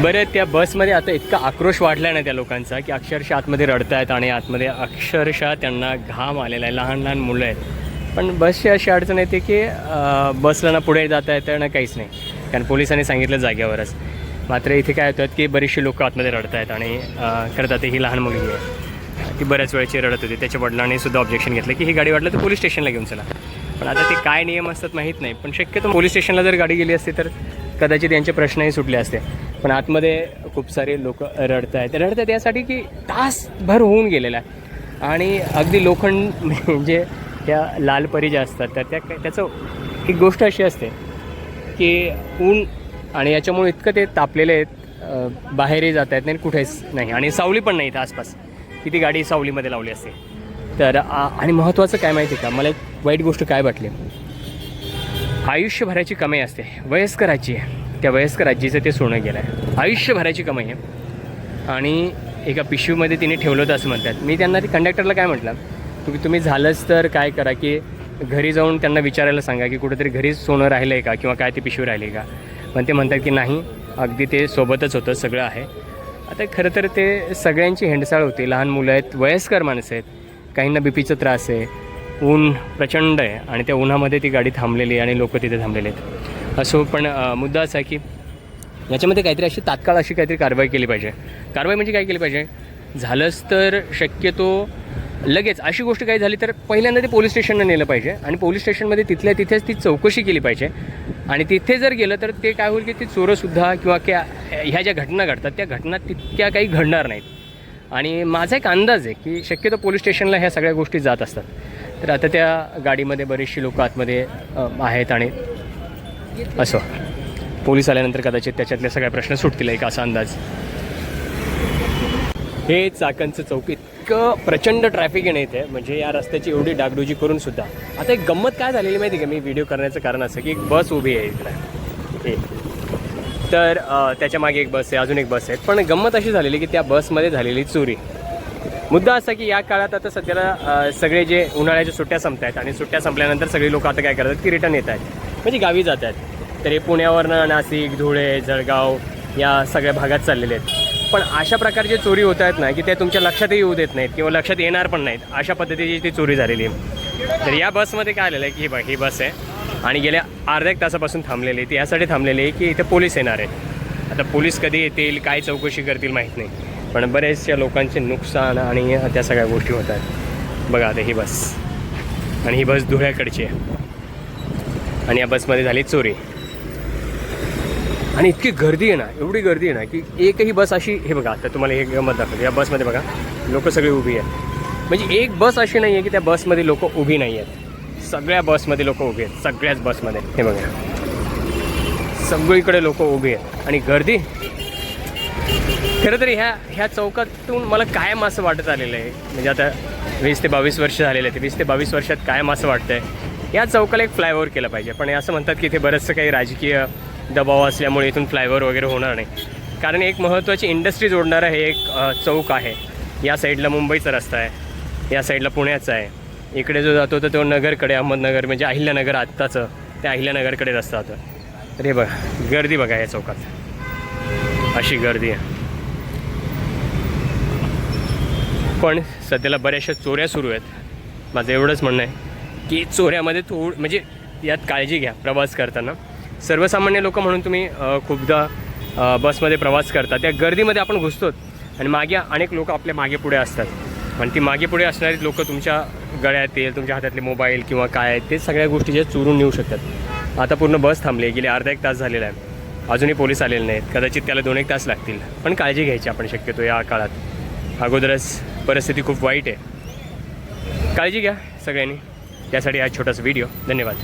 बरं, त्या बसमध्ये आता इतका आक्रोश वाढला ना त्या लोकांचा की अक्षरशः आतमध्ये रडत आहेत आणि आतमध्ये अक्षरशः त्यांना घाम आलेला आहे. लहान लहान मुलं आहेत. पण बसची अशी अडचण येते की बसला ना पुढे जाता येतं ना काहीच नाही, कारण पोलिसांनी सांगितलं जाग्यावरच. मात्र इथे काय होतं की बरीचशी लोकं आतमध्ये रडत आहेत आणि खरं तर ही लहान मुलगी आहे, ती बऱ्याच वेळची रडत होती. त्याच्या वडिलांनी सुद्धा ऑब्जेक्शन घेतलं की ही गाडी वाटलं तर पोलीस स्टेशनला घेऊन चला. पण आता ते काय नियम असतात माहीत नाही, पण शक्यतो पोलीस स्टेशनला जर गाडी गेली असती तर कदाचित यांचे प्रश्नही सुटले असते. पण आतमध्ये खूप सारे लोक रडत आहेत यासाठी की तासभर होऊन गेलेला आहे. आणि अगदी लोखंड म्हणजे त्या लालपरी ज्या असतात तर त्याचं एक गोष्ट अशी असते की ऊन आणि याच्यामुळे इतकं ते तापलेले आहेत, बाहेरही जाता येत नाही कुठेच नाही. आणि सावली पण नाही इथं आसपास, की ती गाडी सावलीमध्ये लावली असते. तर आणि महत्त्वाचं काय माहिती आहे का, मला एक वाईट गोष्ट काय वाटली, आयुष्यभराची कमाई असते वयस्कराची. त्या वयस्कर आजीचं ते सोनं गेलं आहे, आयुष्यभराची कमाई आहे. आणि एका पिशवीमध्ये तिने ठेवलं होतं असं म्हणतात. मी त्यांना ती कंडक्टरला काय म्हटलं, तुम्ही झालंच तर काय करा की घरी जाऊन त्यांना विचारायला सांगा की कुठेतरी घरी सोनं राहिलं आहे का किंवा काय ती पिशवी राहिली आहे का. पण ते म्हणतात की नाही, अगदी ते सोबतच होतं, सगळं आहे. आता खरं तर ते सगळ्यांची हेंडसाळ होती. लहान मुलं आहेत, वयस्कर माणसं आहेत, काहींना बीपीचा त्रास आहे, ऊन प्रचंड आहे आणि त्या उन्हामध्ये ती गाडी थांबलेली आणि लोक तिथे थांबलेले आहेत. असो, पण मुद्दा असा आहे की याच्यामध्ये काहीतरी अशी तात्काळ अशी काहीतरी कारवाई केली पाहिजे. कारवाई म्हणजे काय केली पाहिजे, झालंच तर शक्यतो लगेच अशी गोष्ट काही झाली तर पहिल्यांदा ते पोलीस स्टेशनला नेलं पाहिजे आणि पोलीस स्टेशनमध्ये तिथल्या तिथेच ती चौकशी केली पाहिजे. आणि तिथे जर गेलं तर ते काय होईल की ती चोरंसुद्धा किंवा ह्या ज्या घटना घडतात त्या घटना तितक्या काही घडणार नाहीत. आणि माझा एक अंदाज आहे की शक्यतो पोलीस स्टेशनला ह्या सगळ्या गोष्टी जात असतात. तर आता त्या गाडीमध्ये बरीचशी लोकं आतमध्ये आहेत आणि असं पोलीस आल्यानंतर कदाचित त्याच्यातले सगळे प्रश्न सुटतील, एक असा अंदाज. हे चाकणचं चौक इतकं प्रचंड ट्रॅफिक आहे ना इथे, म्हणजे या रस्त्याची एवढी डागडुजी करून सुद्धा. आता एक गंमत काय झालेली माहिती आहे का, मी व्हिडिओ करण्याचं कारण असं की एक बस उभी आहे इकडे, तर त्याच्या मागे एक बस आहे, अजून एक बस आहे. पण गंमत अशी झालेली की त्या बसमध्ये झालेली चोरी. मुद्दा असा की या काळात आता सध्याला सगळे जे उन्हाळ्याच्या सुट्ट्या संपत आहेत आणि सुट्ट्या संपल्यानंतर सगळी लोकं आता काय करतात की रिटर्न येत आहेत, म्हणजे गावी जात आहेत. तर हे पुण्यावरनं नाशिक, धुळे, जळगाव या सगळ्या भागात चाललेले आहेत. पण अशा प्रकारचे चोरी होत आहेत ना की ते तुमच्या लक्षातही येऊ देत नाहीत किंवा लक्षात येणार पण नाहीत, अशा पद्धतीची ती चोरी झालेली आहे. तर या बसमध्ये काय आलेलं आहे की ही बस आहे आणि गेल्या अर्ध्या एक तासापासून थांबलेली आहे. ती यासाठी थांबलेली आहे की इथे पोलीस येणार आहेत. आता पोलीस कधी येतील, काय चौकशी करतील माहीत नाही, पण बरेचशा लोकांचे नुकसान आणि त्या सगळ्या गोष्टी होत आहेत. बघा आता ही बस, आणि ही बस धुळ्याकडची आहे आणि या बसमध्ये झाली चोरी. आणि इतकी गर्दी आहे ना, एवढी गर्दी आहे ना की एकही बस अशी, हे बघा आता तुम्हाला हे गंमत दाखवतो, या बसमध्ये बघा लोकं सगळी उभी आहेत. म्हणजे एक बस अशी नाही आहे की त्या बसमध्ये लोकं उभी नाही आहेत, सगळ्या बसमध्ये लोकं उभी आहेत, सगळ्याच बसमध्ये. हे बघा सगळीकडे लोकं उभी आहेत आणि गर्दी. खरं तर ह्या चौकातून मला कायम असं वाटत आलेलं आहे, म्हणजे आता 20 ते 22 वर्ष झालेले आहेत, 20 ते 22 वर्षात कायम असं वाटतं आहे या चौकाला एक फ्लायओव्हर केलं पाहिजे. पण असं म्हणतात की इथे बरंचसं काही राजकीय दबाव असल्यामुळे इथून फ्लायओव्हर वगैरे होणार नाही, कारण एक महत्त्वाची इंडस्ट्री जोडणारं हे एक चौक आहे. या साईडला मुंबईचा रस्ता आहे, या साईडला पुण्याचा आहे, इकडे जो जातो तर तो नगरकडे, अहमदनगर म्हणजे अहिल्यानगर आत्ताचं, त्या अहिल्यानगरकडे रस्ता होता. तर हे बघा गर्दी बघा या चौकात, अशी गर्दी आहे. पण सध्याला बऱ्याचशा चोऱ्या सुरू आहेत. माझं एवढंच म्हणणं आहे की चोऱ्यामध्ये म्हणजे यात काळजी घ्या प्रवास करताना. सर्वसामान्य लोक म्हणून तुम्ही खूपदा बसमध्ये प्रवास करता, त्या गर्दीमध्ये आपण घुसतो आणि मागे अनेक लोक आपल्या मागे पुढे असतात. आणि ती मागे पुढे असणारी लोकं तुमच्या गळ्यातील, तुमच्या हातातले मोबाईल किंवा काय ते सगळ्या गोष्टी जे चोरून नेऊ शकतात. आता पूर्ण बस थांबली, गेले अर्धा एक तास झालेला आहे, अजूनही पोलीस आलेले नाहीत. कदाचित त्याला 2-1 तास लागतील, पण काळजी घ्यायची आपण शक्यतो या काळात. अगोदरच परिस्थिती खूप वाईट आहे, काळजी घ्या सगळ्यांनी. त्यासाठी हा छोटासा व्हिडिओ. धन्यवाद.